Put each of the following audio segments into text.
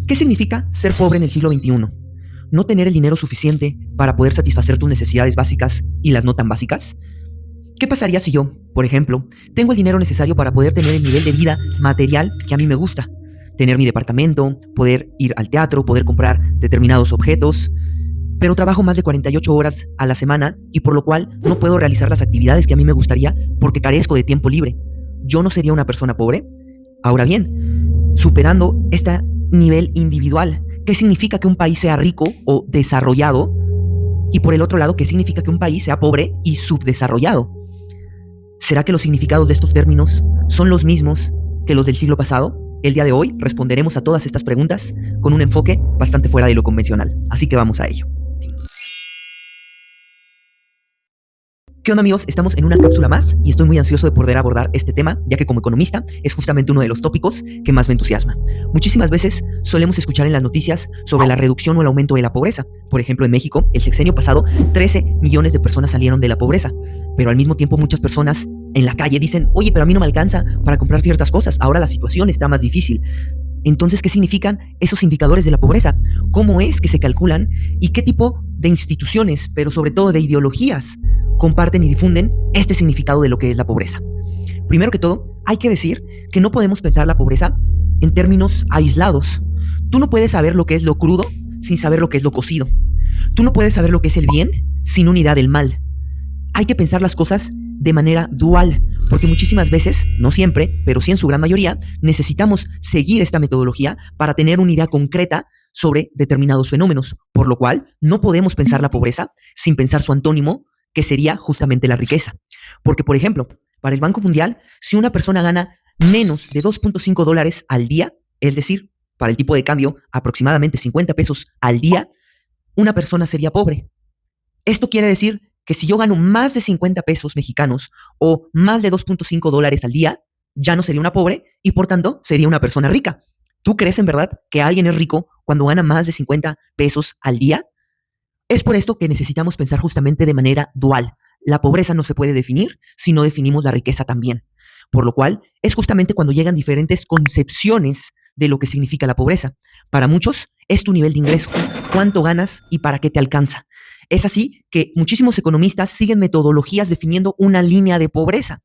¿Qué significa ser pobre en el siglo XXI? ¿No tener el dinero suficiente para poder satisfacer tus necesidades básicas y las no tan básicas? ¿Qué pasaría si yo, por ejemplo, tengo el dinero necesario para poder tener el nivel de vida material que a mí me gusta? Tener mi departamento, poder ir al teatro, poder comprar determinados objetos, pero trabajo más de 48 horas a la semana y por lo cual no puedo realizar las actividades que a mí me gustaría porque carezco de tiempo libre. ¿Yo no sería una persona pobre? Ahora bien, superando este nivel individual, ¿qué significa que un país sea rico o desarrollado? Y por el otro lado, ¿qué significa que un país sea pobre y subdesarrollado? ¿Será que los significados de estos términos son los mismos que los del siglo pasado? El día de hoy responderemos a todas estas preguntas con un enfoque bastante fuera de lo convencional. Así que vamos a ello. ¿Qué onda, amigos? Estamos en una cápsula más y estoy muy ansioso de poder abordar este tema, ya que como economista es justamente uno de los tópicos que más me entusiasma. Muchísimas veces solemos escuchar en las noticias sobre la reducción o el aumento de la pobreza. Por ejemplo, en México, el sexenio pasado, 13 millones de personas salieron de la pobreza, pero al mismo tiempo muchas personas en la calle dicen, oye, pero a mí no me alcanza para comprar ciertas cosas, ahora la situación está más difícil. Entonces, ¿qué significan esos indicadores de la pobreza? ¿Cómo es que se calculan? ¿Y qué tipo de instituciones, pero sobre todo de ideologías, comparten y difunden este significado de lo que es la pobreza? Primero que todo, hay que decir que no podemos pensar la pobreza en términos aislados. Tú no puedes saber lo que es lo crudo sin saber lo que es lo cocido. Tú no puedes saber lo que es el bien sin unidad del mal. Hay que pensar las cosas de manera dual, porque muchísimas veces, no siempre, pero sí en su gran mayoría, necesitamos seguir esta metodología para tener una idea concreta sobre determinados fenómenos, por lo cual no podemos pensar la pobreza sin pensar su antónimo, que sería justamente la riqueza. Porque, por ejemplo, para el Banco Mundial, si una persona gana menos de $2.5 al día, es decir, para el tipo de cambio aproximadamente 50 pesos al día, una persona sería pobre. Esto quiere decir que si yo gano más de 50 pesos mexicanos o más de $2.5 al día, ya no sería una pobre y por tanto sería una persona rica. ¿Tú crees en verdad que alguien es rico cuando gana más de 50 pesos al día? Es por esto que necesitamos pensar justamente de manera dual. La pobreza no se puede definir si no definimos la riqueza también. Por lo cual, es justamente cuando llegan diferentes concepciones de lo que significa la pobreza. Para muchos, es tu nivel de ingreso, cuánto ganas y para qué te alcanza. Es así que muchísimos economistas siguen metodologías definiendo una línea de pobreza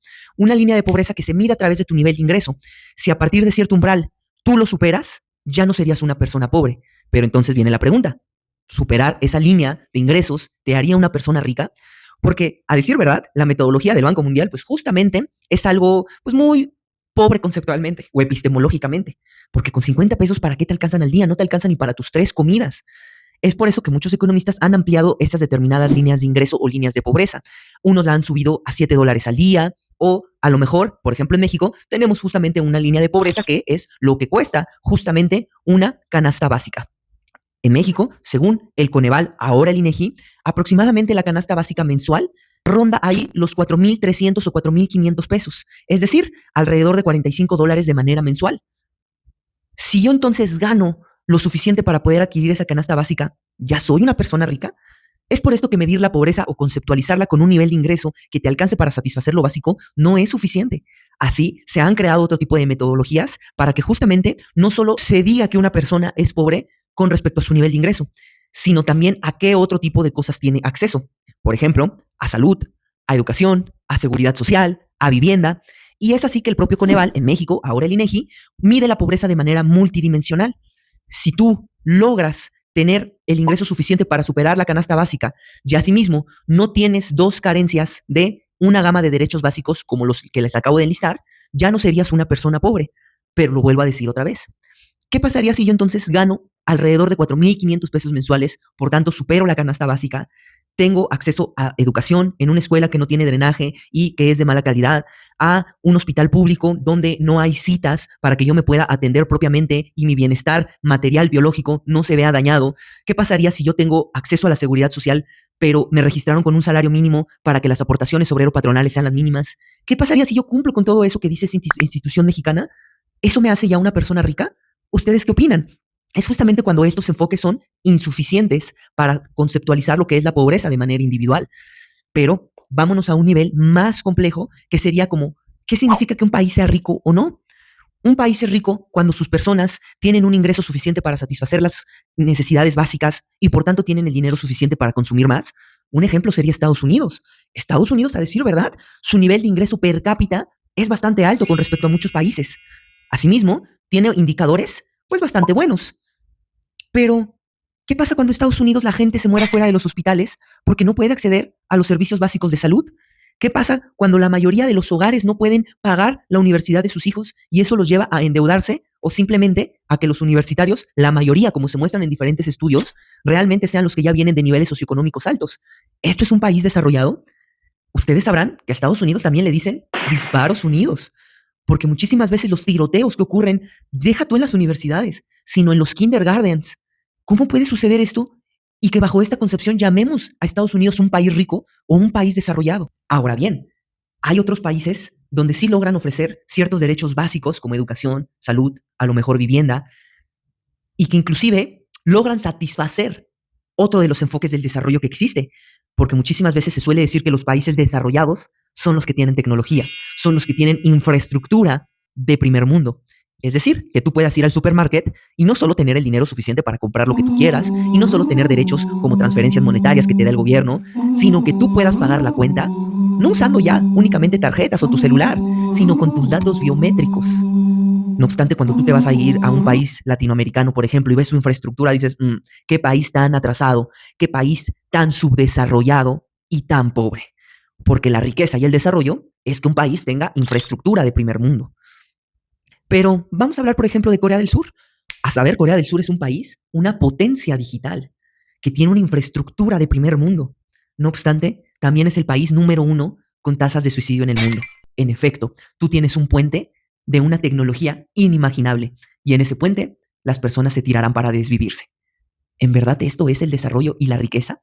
que se mide a través de tu nivel de ingreso. Si a partir de cierto umbral tú lo superas, ya no serías una persona pobre. Pero entonces viene la pregunta, ¿superar esa línea de ingresos te haría una persona rica? Porque, a decir verdad, la metodología del Banco Mundial, pues justamente es algo pues muy pobre conceptualmente o epistemológicamente. Porque con 50 pesos, ¿para qué te alcanzan al día? No te alcanzan ni para tus 3 comidas. Es por eso que muchos economistas han ampliado estas determinadas líneas de ingreso o líneas de pobreza. Unos la han subido a $7 al día, o a lo mejor, por ejemplo, en México, tenemos justamente una línea de pobreza que es lo que cuesta justamente una canasta básica. En México, según el Coneval, ahora el INEGI, aproximadamente la canasta básica mensual ronda ahí los 4,300 o 4,500 pesos, es decir, alrededor de $45 de manera mensual. Si yo entonces gano lo suficiente para poder adquirir esa canasta básica, ¿ya soy una persona rica? Es por esto que medir la pobreza o conceptualizarla con un nivel de ingreso que te alcance para satisfacer lo básico no es suficiente. Así, se han creado otro tipo de metodologías para que justamente no solo se diga que una persona es pobre con respecto a su nivel de ingreso, sino también a qué otro tipo de cosas tiene acceso. Por ejemplo, a salud, a educación, a seguridad social, a vivienda. Y es así que el propio Coneval en México, ahora el INEGI, mide la pobreza de manera multidimensional. Si tú logras tener el ingreso suficiente para superar la canasta básica y asimismo no tienes dos carencias de una gama de derechos básicos como los que les acabo de enlistar, ya no serías una persona pobre. Pero lo vuelvo a decir otra vez. ¿Qué pasaría si yo entonces gano alrededor de 4,500 pesos mensuales, por tanto supero la canasta básica, tengo acceso a educación en una escuela que no tiene drenaje y que es de mala calidad, a un hospital público donde no hay citas para que yo me pueda atender propiamente y mi bienestar material, biológico no se vea dañado? ¿Qué pasaría si yo tengo acceso a la seguridad social, pero me registraron con un salario mínimo para que las aportaciones obrero-patronales sean las mínimas? ¿Qué pasaría si yo cumplo con todo eso que dice esa institución mexicana? ¿Eso me hace ya una persona rica? ¿Ustedes qué opinan? Es justamente cuando estos enfoques son insuficientes para conceptualizar lo que es la pobreza de manera individual. Pero vámonos a un nivel más complejo que sería como, ¿qué significa que un país sea rico o no? Un país es rico cuando sus personas tienen un ingreso suficiente para satisfacer las necesidades básicas y por tanto tienen el dinero suficiente para consumir más. Un ejemplo sería Estados Unidos. Estados Unidos, a decir verdad, su nivel de ingreso per cápita es bastante alto con respecto a muchos países. Asimismo, tiene indicadores pues bastante buenos. Pero, ¿qué pasa cuando en Estados Unidos la gente se muera fuera de los hospitales porque no puede acceder a los servicios básicos de salud? ¿Qué pasa cuando la mayoría de los hogares no pueden pagar la universidad de sus hijos y eso los lleva a endeudarse o simplemente a que los universitarios, la mayoría, como se muestran en diferentes estudios, realmente sean los que ya vienen de niveles socioeconómicos altos? ¿Esto es un país desarrollado? Ustedes sabrán que a Estados Unidos también le dicen disparos unidos, porque muchísimas veces los tiroteos que ocurren, deja tú en las universidades, sino en los kindergartens. ¿Cómo puede suceder esto? Y que bajo esta concepción llamemos a Estados Unidos un país rico o un país desarrollado. Ahora bien, hay otros países donde sí logran ofrecer ciertos derechos básicos como educación, salud, a lo mejor vivienda, y que inclusive logran satisfacer otro de los enfoques del desarrollo que existe, porque muchísimas veces se suele decir que los países desarrollados son los que tienen tecnología, son los que tienen infraestructura de primer mundo. Es decir, que tú puedas ir al supermarket y no solo tener el dinero suficiente para comprar lo que tú quieras, y no solo tener derechos como transferencias monetarias que te da el gobierno, sino que tú puedas pagar la cuenta, no usando ya únicamente tarjetas o tu celular, sino con tus datos biométricos. No obstante, cuando tú te vas a ir a un país latinoamericano, por ejemplo, y ves su infraestructura, dices, qué país tan atrasado, qué país tan subdesarrollado y tan pobre. Porque la riqueza y el desarrollo es que un país tenga infraestructura de primer mundo. Pero vamos a hablar, por ejemplo, de Corea del Sur. A saber, Corea del Sur es un país, una potencia digital, que tiene una infraestructura de primer mundo. No obstante, también es el país número 1 con tasas de suicidio en el mundo. En efecto, tú tienes un puente de una tecnología inimaginable y en ese puente las personas se tirarán para desvivirse. ¿En verdad esto es el desarrollo y la riqueza?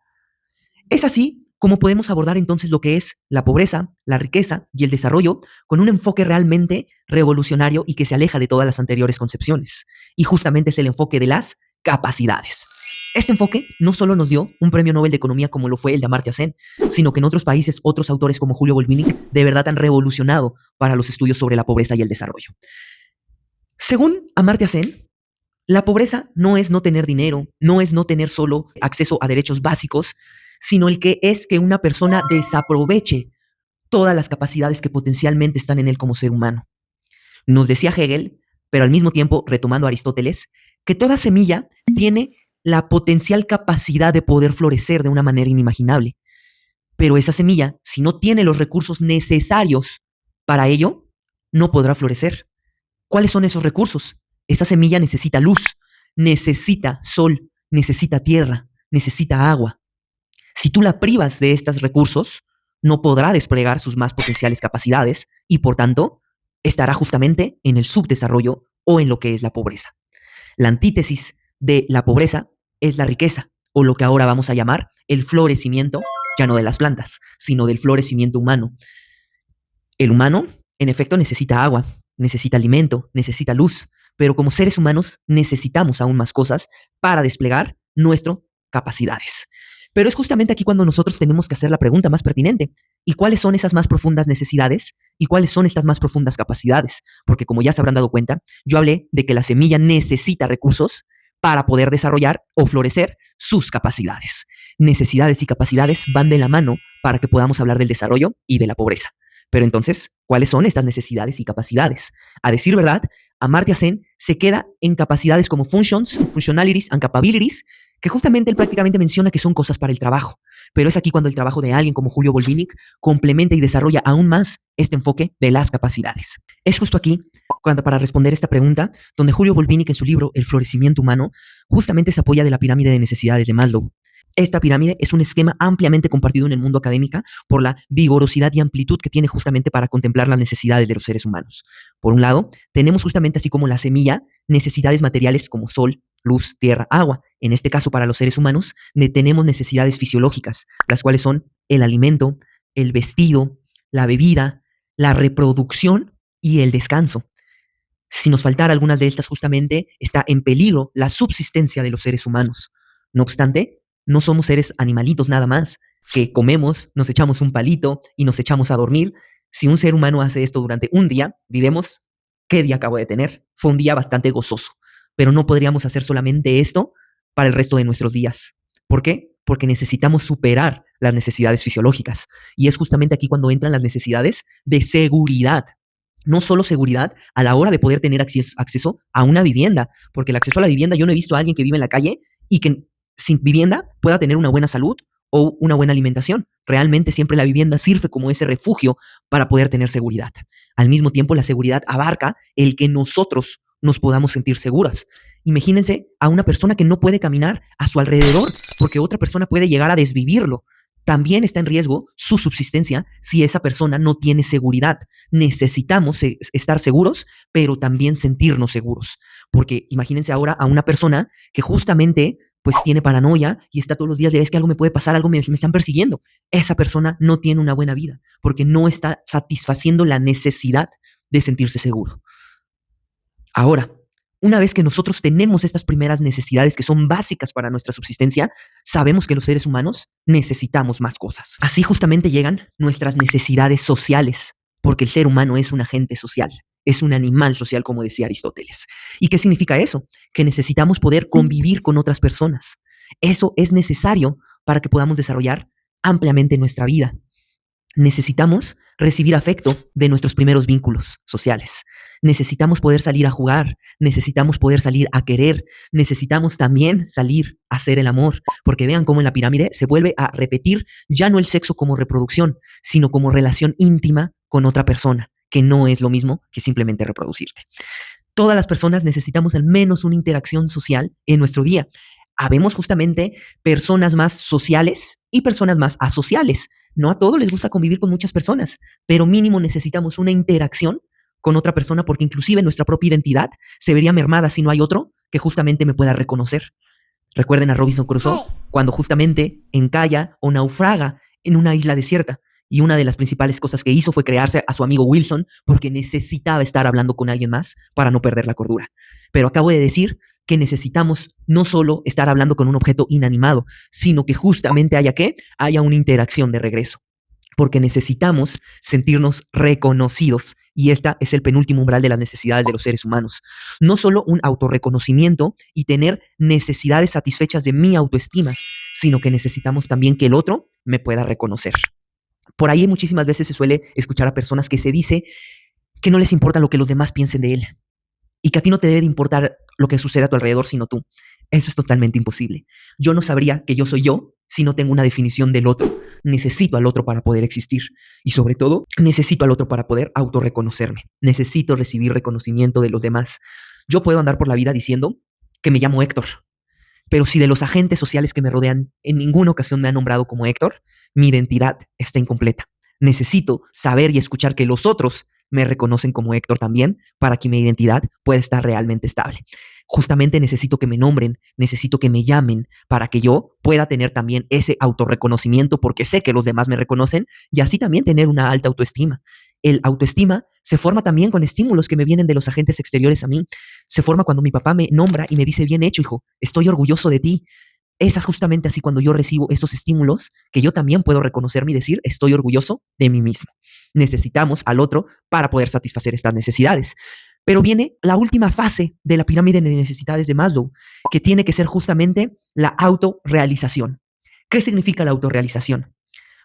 Es así como podemos abordar entonces lo que es la pobreza, la riqueza y el desarrollo con un enfoque realmente revolucionario y que se aleja de todas las anteriores concepciones. Y justamente es el enfoque de las capacidades. Este enfoque no solo nos dio un premio Nobel de Economía como lo fue el de Amartya Sen, sino que en otros países otros autores como Julio Volvinic de verdad han revolucionado para los estudios sobre la pobreza y el desarrollo. Según Amartya Sen, la pobreza no es no tener dinero, no es no tener solo acceso a derechos básicos, sino el que es que una persona desaproveche todas las capacidades que potencialmente están en él como ser humano. Nos decía Hegel, pero al mismo tiempo, retomando a Aristóteles, que toda semilla tiene la potencial capacidad de poder florecer de una manera inimaginable. Pero esa semilla, si no tiene los recursos necesarios para ello, no podrá florecer. ¿Cuáles son esos recursos? Esa semilla necesita luz, necesita sol, necesita tierra, necesita agua. Si tú la privas de estos recursos, no podrá desplegar sus más potenciales capacidades y, por tanto, estará justamente en el subdesarrollo o en lo que es la pobreza. La antítesis de la pobreza es la riqueza, o lo que ahora vamos a llamar el florecimiento, ya no de las plantas, sino del florecimiento humano. El humano, en efecto, necesita agua, necesita alimento, necesita luz, pero como seres humanos necesitamos aún más cosas para desplegar nuestras capacidades. Pero es justamente aquí cuando nosotros tenemos que hacer la pregunta más pertinente. ¿Y cuáles son esas más profundas necesidades? ¿Y cuáles son estas más profundas capacidades? Porque como ya se habrán dado cuenta, yo hablé de que la semilla necesita recursos para poder desarrollar o florecer sus capacidades. Necesidades y capacidades van de la mano para que podamos hablar del desarrollo y de la pobreza. Pero entonces, ¿cuáles son estas necesidades y capacidades? A decir verdad, Amartya Sen se queda en capacidades como functions, functionalities and capabilities, que justamente él prácticamente menciona que son cosas para el trabajo. Pero es aquí cuando el trabajo de alguien como Julio Volvinic complementa y desarrolla aún más este enfoque de las capacidades. Es justo aquí, cuando para responder esta pregunta, donde Julio Volvinic en su libro El florecimiento humano justamente se apoya de la pirámide de necesidades de Maslow. Esta pirámide es un esquema ampliamente compartido en el mundo académico por la vigorosidad y amplitud que tiene justamente para contemplar las necesidades de los seres humanos. Por un lado, tenemos justamente así como la semilla, necesidades materiales como sol, luz, tierra, agua. En este caso, para los seres humanos, tenemos necesidades fisiológicas, las cuales son el alimento, el vestido, la bebida, la reproducción y el descanso. Si nos faltara algunas de estas, justamente está en peligro la subsistencia de los seres humanos. No obstante, no somos seres animalitos nada más, que comemos, nos echamos un palito y nos echamos a dormir. Si un ser humano hace esto durante un día, diremos ¿Qué día acabo de tener? Fue un día bastante gozoso, pero no podríamos hacer solamente esto para el resto de nuestros días. ¿Por qué? Porque necesitamos superar las necesidades fisiológicas. Y es justamente aquí cuando entran las necesidades de seguridad. No solo seguridad a la hora de poder tener acceso a una vivienda, porque el acceso a la vivienda, yo no he visto a alguien que vive en la calle y que sin vivienda pueda tener una buena salud o una buena alimentación. Realmente siempre la vivienda sirve como ese refugio para poder tener seguridad. Al mismo tiempo, la seguridad abarca el que nosotros nos podamos sentir seguras. Imagínense a una persona que no puede caminar a su alrededor porque otra persona puede llegar a desvivirlo. También está en riesgo su subsistencia si esa persona no tiene seguridad. Necesitamos estar seguros, pero también sentirnos seguros. Porque imagínense ahora a una persona que justamente pues tiene paranoia y está todos los días de es que algo me puede pasar, algo me están persiguiendo. Esa persona no tiene una buena vida porque no está satisfaciendo la necesidad de sentirse seguro. Ahora, una vez que nosotros tenemos estas primeras necesidades que son básicas para nuestra subsistencia, sabemos que los seres humanos necesitamos más cosas. Así justamente llegan nuestras necesidades sociales, porque el ser humano es un agente social, es un animal social, como decía Aristóteles. ¿Y qué significa eso? Que necesitamos poder convivir con otras personas. Eso es necesario para que podamos desarrollar ampliamente nuestra vida. Necesitamos recibir afecto de nuestros primeros vínculos sociales. Necesitamos poder salir a jugar, necesitamos poder salir a querer, necesitamos también salir a hacer el amor, porque vean cómo en la pirámide se vuelve a repetir ya no el sexo como reproducción, sino como relación íntima con otra persona, que no es lo mismo que simplemente reproducirte. Todas las personas necesitamos al menos una interacción social en nuestro día. Habemos justamente personas más sociales y personas más asociales. No a todos les gusta convivir con muchas personas, pero mínimo necesitamos una interacción con otra persona porque inclusive nuestra propia identidad se vería mermada si no hay otro que justamente me pueda reconocer. Recuerden a Robinson Crusoe cuando justamente encalla o naufraga en una isla desierta y una de las principales cosas que hizo fue crearse a su amigo Wilson porque necesitaba estar hablando con alguien más para no perder la cordura. Pero acabo de decir que necesitamos no solo estar hablando con un objeto inanimado, sino que justamente haya una interacción de regreso, porque necesitamos sentirnos reconocidos y esta es el penúltimo umbral de las necesidades de los seres humanos. No solo un autorreconocimiento y tener necesidades satisfechas de mi autoestima, sino que necesitamos también que el otro me pueda reconocer. Por ahí muchísimas veces se suele escuchar a personas que se dice que no les importa lo que los demás piensen de él y que a ti no te debe de importar lo que sucede a tu alrededor, sino tú. Eso es totalmente imposible. Yo no sabría que yo soy yo si no tengo una definición del otro. Necesito al otro para poder existir. Y sobre todo, necesito al otro para poder autorreconocerme. Necesito recibir reconocimiento de los demás. Yo puedo andar por la vida diciendo que me llamo Héctor, pero si de los agentes sociales que me rodean en ninguna ocasión me han nombrado como Héctor, mi identidad está incompleta. Necesito saber y escuchar que los otros me reconocen como Héctor también para que mi identidad pueda estar realmente estable. Justamente necesito que me nombren, necesito que me llamen para que yo pueda tener también ese autorreconocimiento porque sé que los demás me reconocen y así también tener una alta autoestima. El autoestima se forma también con estímulos que me vienen de los agentes exteriores a mí. Se forma cuando mi papá me nombra y me dice, bien hecho, hijo, estoy orgulloso de ti. Es justamente así cuando yo recibo esos estímulos que yo también puedo reconocerme y decir, estoy orgulloso de mí mismo. Necesitamos al otro para poder satisfacer estas necesidades. Pero viene la última fase de la pirámide de necesidades de Maslow, que tiene que ser justamente la autorrealización. ¿Qué significa la autorrealización?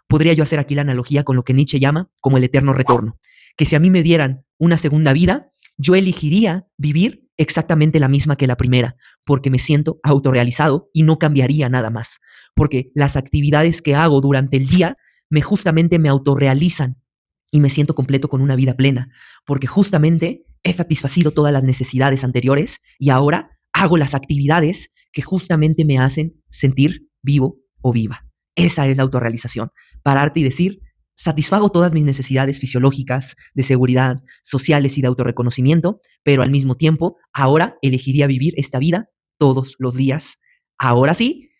Podría yo hacer aquí la analogía con lo que Nietzsche llama como el eterno retorno, que si a mí me dieran una segunda vida, yo elegiría vivir exactamente la misma que la primera, porque me siento autorrealizado y no cambiaría nada más, porque las actividades que hago durante el día justamente me autorrealizan y me siento completo con una vida plena, porque justamente he satisfacido todas las necesidades anteriores y ahora hago las actividades que justamente me hacen sentir vivo o viva. Esa es la autorrealización, pararte y decir, satisfago todas mis necesidades fisiológicas, de seguridad, sociales y de autorreconocimiento, pero al mismo tiempo, ahora elegiría vivir esta vida todos los días, ahora sí,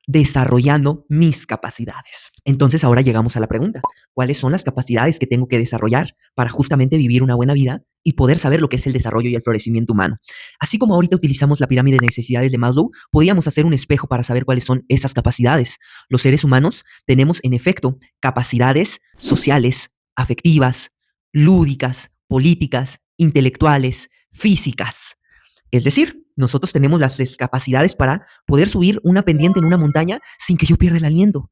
desarrollando mis capacidades. Entonces ahora llegamos a la pregunta, ¿cuáles son las capacidades que tengo que desarrollar para justamente vivir una buena vida y poder saber lo que es el desarrollo y el florecimiento humano? Así como ahorita utilizamos la pirámide de necesidades de Maslow, podríamos hacer un espejo para saber cuáles son esas capacidades. Los seres humanos tenemos en efecto capacidades sociales, afectivas, lúdicas, políticas intelectuales, físicas. Es decir, nosotros tenemos las capacidades para poder subir una pendiente en una montaña sin que yo pierda el aliento.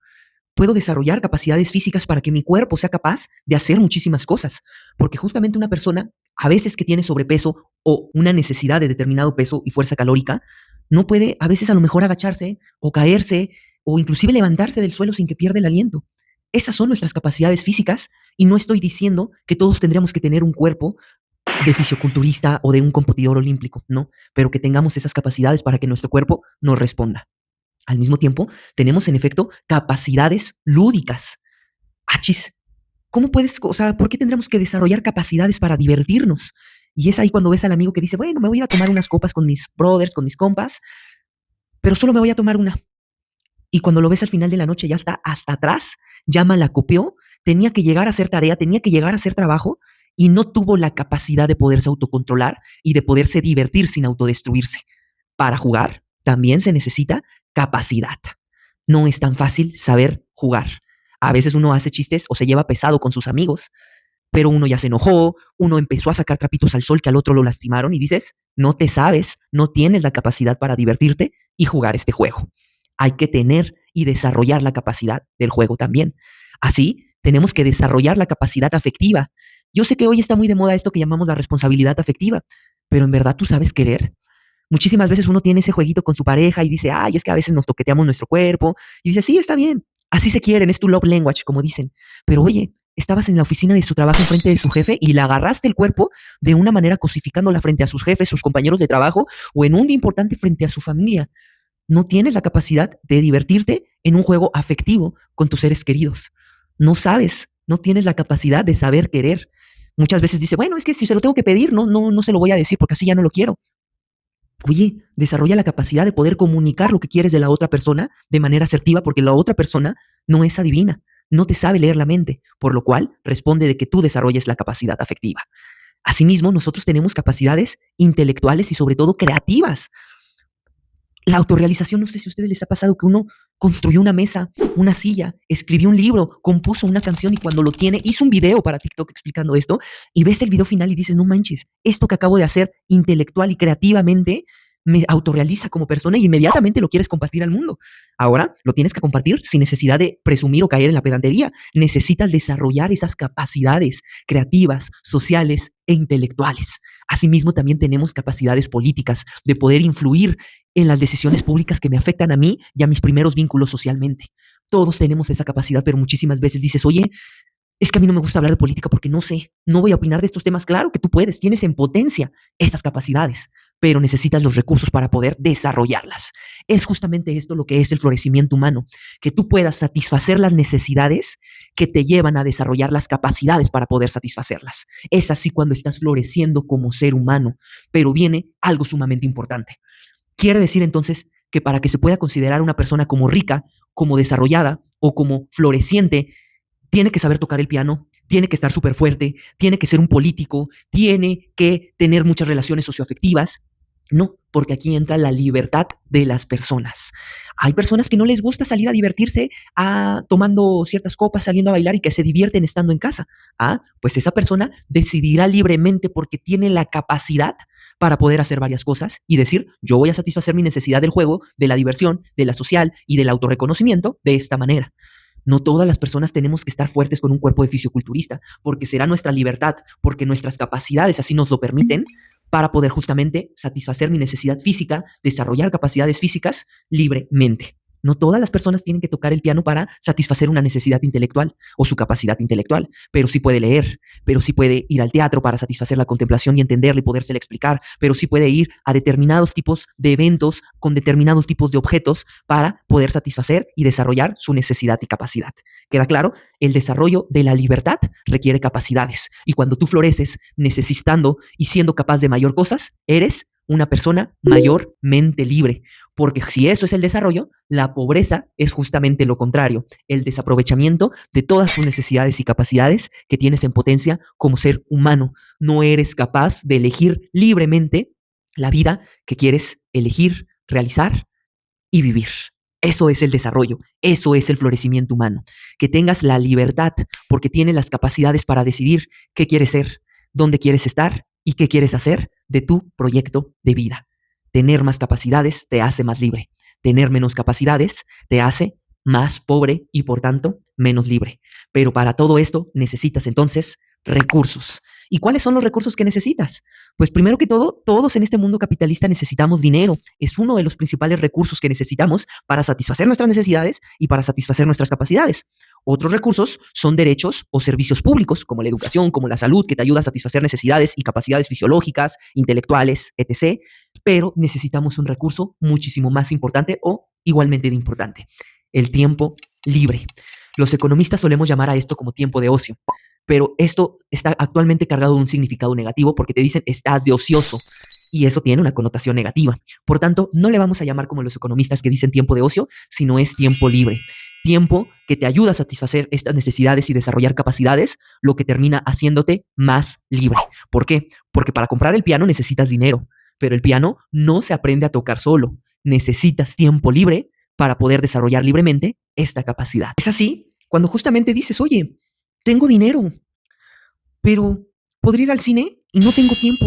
Puedo desarrollar capacidades físicas para que mi cuerpo sea capaz de hacer muchísimas cosas, porque justamente una persona, a veces que tiene sobrepeso o una necesidad de determinado peso y fuerza calórica, no puede a veces a lo mejor agacharse o caerse o inclusive levantarse del suelo sin que pierda el aliento. Esas son nuestras capacidades físicas y no estoy diciendo que todos tendríamos que tener un cuerpo de fisioculturista o de un competidor olímpico, no, pero que tengamos esas capacidades para que nuestro cuerpo nos responda. Al mismo tiempo, tenemos en efecto capacidades lúdicas. Achis, ¿cómo puedes, o sea, por qué tendremos que desarrollar capacidades para divertirnos? Y es ahí cuando ves al amigo que dice, bueno, me voy a ir a tomar unas copas con mis brothers, con mis compas, pero solo me voy a tomar una. Y cuando lo ves al final de la noche ya está hasta atrás, ya malacopió, tenía que llegar a hacer tarea, tenía que llegar a hacer trabajo y no tuvo la capacidad de poderse autocontrolar y de poderse divertir sin autodestruirse. Para jugar también se necesita capacidad. No es tan fácil saber jugar. A veces uno hace chistes o se lleva pesado con sus amigos, pero uno ya se enojó, uno empezó a sacar trapitos al sol que al otro lo lastimaron y dices, no te sabes, no tienes la capacidad para divertirte y jugar este juego. Hay que tener y desarrollar la capacidad del juego también. Así, tenemos que desarrollar la capacidad afectiva. Yo sé que hoy está muy de moda esto que llamamos la responsabilidad afectiva, pero en verdad tú sabes querer. Muchísimas veces uno tiene ese jueguito con su pareja y dice, ay, es que a veces nos toqueteamos nuestro cuerpo. Y dice, sí, está bien. Así se quieren, es tu love language, como dicen. Pero oye, estabas en la oficina de su trabajo enfrente de su jefe y le agarraste el cuerpo de una manera cosificándola frente a sus jefes, sus compañeros de trabajo o en un día importante frente a su familia. No tienes la capacidad de divertirte en un juego afectivo con tus seres queridos. No sabes, no tienes la capacidad de saber querer. Muchas veces dice, bueno, es que si se lo tengo que pedir, no se lo voy a decir porque así ya no lo quiero. Oye, desarrolla la capacidad de poder comunicar lo que quieres de la otra persona de manera asertiva porque la otra persona no es adivina, no te sabe leer la mente, por lo cual responde de que tú desarrolles la capacidad afectiva. Asimismo, nosotros tenemos capacidades intelectuales y sobre todo creativas. La autorrealización, no sé si a ustedes les ha pasado que uno construyó una mesa, una silla, escribió un libro, compuso una canción y cuando lo tiene, hizo un video para TikTok explicando esto y ves el video final y dices, no manches, esto que acabo de hacer intelectual y creativamente me autorrealiza como persona y inmediatamente lo quieres compartir al mundo. Ahora lo tienes que compartir sin necesidad de presumir o caer en la pedantería. Necesitas desarrollar esas capacidades creativas, sociales e intelectuales. Asimismo, también tenemos capacidades políticas de poder influir en las decisiones públicas que me afectan a mí y a mis primeros vínculos socialmente. Todos tenemos esa capacidad, pero muchísimas veces dices, oye, es que a mí no me gusta hablar de política porque no sé, no voy a opinar de estos temas. Claro que tú puedes, tienes en potencia esas capacidades, pero necesitas los recursos para poder desarrollarlas. Es justamente esto lo que es el florecimiento humano, que tú puedas satisfacer las necesidades que te llevan a desarrollar las capacidades para poder satisfacerlas. Es así cuando estás floreciendo como ser humano, pero viene algo sumamente importante. Quiere decir entonces que para que se pueda considerar una persona como rica, como desarrollada o como floreciente, tiene que saber tocar el piano, tiene que estar súper fuerte, tiene que ser un político, tiene que tener muchas relaciones socioafectivas. No, porque aquí entra la libertad de las personas. Hay personas que no les gusta salir a divertirse tomando ciertas copas, saliendo a bailar y que se divierten estando en casa. Pues esa persona decidirá libremente porque tiene la capacidad para poder hacer varias cosas y decir, yo voy a satisfacer mi necesidad del juego, de la diversión, de la social y del autorreconocimiento de esta manera. No todas las personas tenemos que estar fuertes con un cuerpo de fisioculturista, porque será nuestra libertad, porque nuestras capacidades así nos lo permiten, para poder justamente satisfacer mi necesidad física, desarrollar capacidades físicas libremente. No todas las personas tienen que tocar el piano para satisfacer una necesidad intelectual o su capacidad intelectual, pero sí puede leer, pero sí puede ir al teatro para satisfacer la contemplación y entenderla y podérsela explicar, pero sí puede ir a determinados tipos de eventos con determinados tipos de objetos para poder satisfacer y desarrollar su necesidad y capacidad. ¿Queda claro? El desarrollo de la libertad requiere capacidades y cuando tú floreces necesitando y siendo capaz de mayor cosas, eres una persona mayormente libre, porque si eso es el desarrollo, la pobreza es justamente lo contrario, el desaprovechamiento de todas tus necesidades y capacidades que tienes en potencia como ser humano. No eres capaz de elegir libremente la vida que quieres elegir, realizar y vivir. Eso es el desarrollo, eso es el florecimiento humano. Que tengas la libertad porque tienes las capacidades para decidir qué quieres ser, dónde quieres estar y qué quieres hacer de tu proyecto de vida. Tener más capacidades te hace más libre. Tener menos capacidades te hace más pobre y por tanto menos libre. Pero para todo esto necesitas entonces recursos. ¿Y cuáles son los recursos que necesitas? Pues primero que todo, todos en este mundo capitalista necesitamos dinero. Es uno de los principales recursos que necesitamos para satisfacer nuestras necesidades y para satisfacer nuestras capacidades. Otros recursos son derechos o servicios públicos, como la educación, como la salud, que te ayuda a satisfacer necesidades y capacidades fisiológicas, intelectuales, etc. Pero necesitamos un recurso muchísimo más importante o igualmente de importante: el tiempo libre. Los economistas solemos llamar a esto como tiempo de ocio, pero esto está actualmente cargado de un significado negativo porque te dicen estás de ocioso y eso tiene una connotación negativa. Por tanto, no le vamos a llamar como los economistas que dicen tiempo de ocio, sino es tiempo libre. Tiempo que te ayuda a satisfacer estas necesidades y desarrollar capacidades, lo que termina haciéndote más libre. ¿Por qué? Porque para comprar el piano necesitas dinero, pero el piano no se aprende a tocar solo. Necesitas tiempo libre para poder desarrollar libremente esta capacidad. Es así cuando justamente dices, oye, tengo dinero, pero podría ir al cine y no tengo tiempo.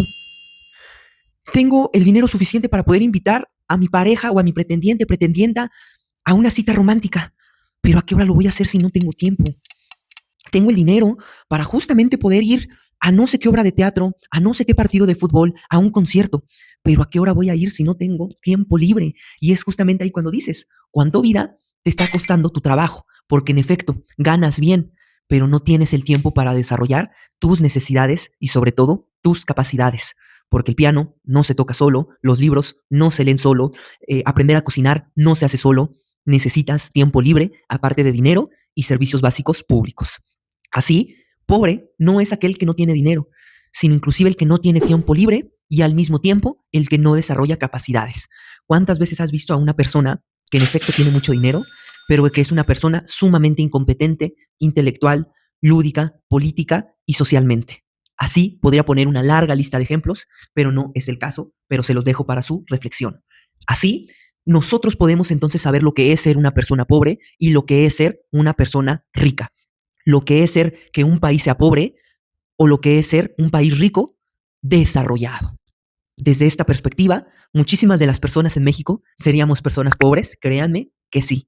Tengo el dinero suficiente para poder invitar a mi pareja o a mi pretendiente, pretendienta a una cita romántica, pero ¿a qué hora lo voy a hacer si no tengo tiempo? Tengo el dinero para justamente poder ir a no sé qué obra de teatro, a no sé qué partido de fútbol, a un concierto, pero ¿a qué hora voy a ir si no tengo tiempo libre? Y es justamente ahí cuando dices, ¿cuánto vida te está costando tu trabajo? Porque en efecto, ganas bien, pero no tienes el tiempo para desarrollar tus necesidades y sobre todo tus capacidades. Porque el piano no se toca solo, los libros no se leen solo, aprender a cocinar no se hace solo, necesitas tiempo libre, aparte de dinero y servicios básicos públicos. Así, pobre no es aquel que no tiene dinero, sino inclusive el que no tiene tiempo libre y al mismo tiempo el que no desarrolla capacidades. ¿Cuántas veces has visto a una persona que en efecto tiene mucho dinero, pero que es una persona sumamente incompetente, intelectual, lúdica, política y socialmente? Así podría poner una larga lista de ejemplos, pero no es el caso, pero se los dejo para su reflexión. Así, nosotros podemos entonces saber lo que es ser una persona pobre y lo que es ser una persona rica. Lo que es ser que un país sea pobre o lo que es ser un país rico desarrollado. Desde esta perspectiva, muchísimas de las personas en México seríamos personas pobres, créanme que sí.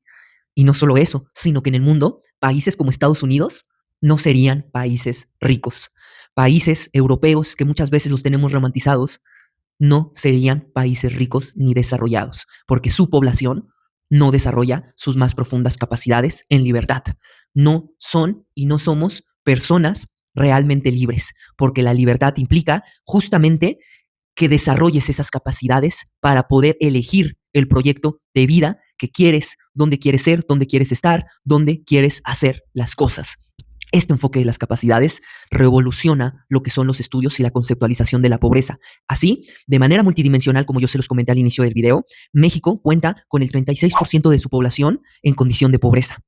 Y no solo eso, sino que en el mundo, países como Estados Unidos no serían países ricos. Países europeos, que muchas veces los tenemos romantizados, no serían países ricos ni desarrollados, porque su población no desarrolla sus más profundas capacidades en libertad. No son y no somos personas realmente libres, porque la libertad implica justamente que desarrolles esas capacidades para poder elegir el proyecto de vida que quieres, dónde quieres ser, dónde quieres estar, dónde quieres hacer las cosas. Este enfoque de las capacidades revoluciona lo que son los estudios y la conceptualización de la pobreza. Así, de manera multidimensional, como yo se los comenté al inicio del video, México cuenta con el 36% de su población en condición de pobreza.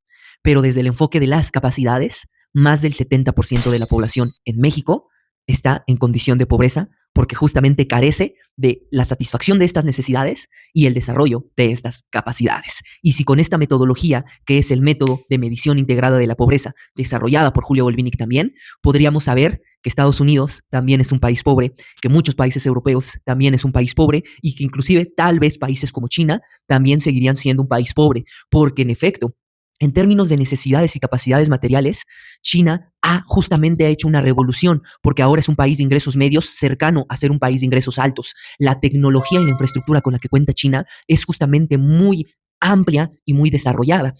Pero desde el enfoque de las capacidades, más del 70% de la población en México está en condición de pobreza porque justamente carece de la satisfacción de estas necesidades y el desarrollo de estas capacidades. Y si con esta metodología, que es el método de medición integrada de la pobreza, desarrollada por Julio Volvinic también, podríamos saber que Estados Unidos también es un país pobre, que muchos países europeos también es un país pobre y que inclusive tal vez países como China también seguirían siendo un país pobre, porque en efecto, en términos de necesidades y capacidades materiales, China justamente ha hecho una revolución, porque ahora es un país de ingresos medios cercano a ser un país de ingresos altos. La tecnología y la infraestructura con la que cuenta China es justamente muy amplia y muy desarrollada.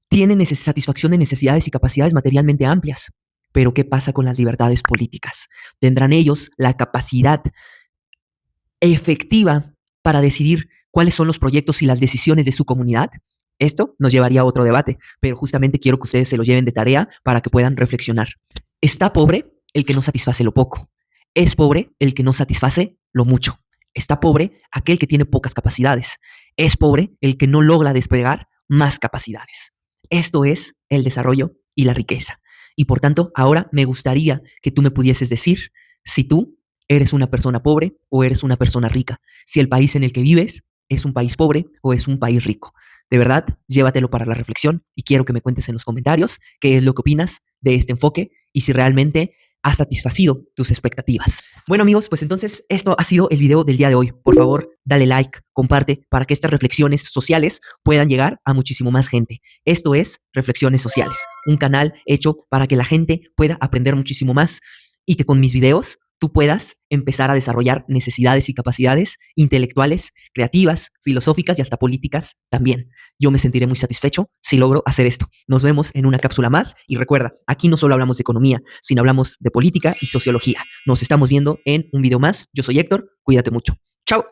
Tiene satisfacción de necesidades y capacidades materialmente amplias. Pero ¿qué pasa con las libertades políticas? ¿Tendrán ellos la capacidad efectiva para decidir cuáles son los proyectos y las decisiones de su comunidad? Esto nos llevaría a otro debate, pero justamente quiero que ustedes se lo lleven de tarea para que puedan reflexionar. Está pobre el que no satisface lo poco. Es pobre el que no satisface lo mucho. Está pobre aquel que tiene pocas capacidades. Es pobre el que no logra desplegar más capacidades. Esto es el desarrollo y la riqueza. Y por tanto, ahora me gustaría que tú me pudieses decir si tú eres una persona pobre o eres una persona rica. Si el país en el que vives es un país pobre o es un país rico. De verdad, llévatelo para la reflexión y quiero que me cuentes en los comentarios qué es lo que opinas de este enfoque y si realmente ha satisfacido tus expectativas. Bueno amigos, pues entonces esto ha sido el video del día de hoy. Por favor, dale like, comparte para que estas reflexiones sociales puedan llegar a muchísimo más gente. Esto es Reflexiones Sociales, un canal hecho para que la gente pueda aprender muchísimo más y que con mis videos tú puedas empezar a desarrollar necesidades y capacidades intelectuales, creativas, filosóficas y hasta políticas también. Yo me sentiré muy satisfecho si logro hacer esto. Nos vemos en una cápsula más y recuerda, aquí no solo hablamos de economía, sino hablamos de política y sociología. Nos estamos viendo en un video más. Yo soy Héctor, cuídate mucho. Chao.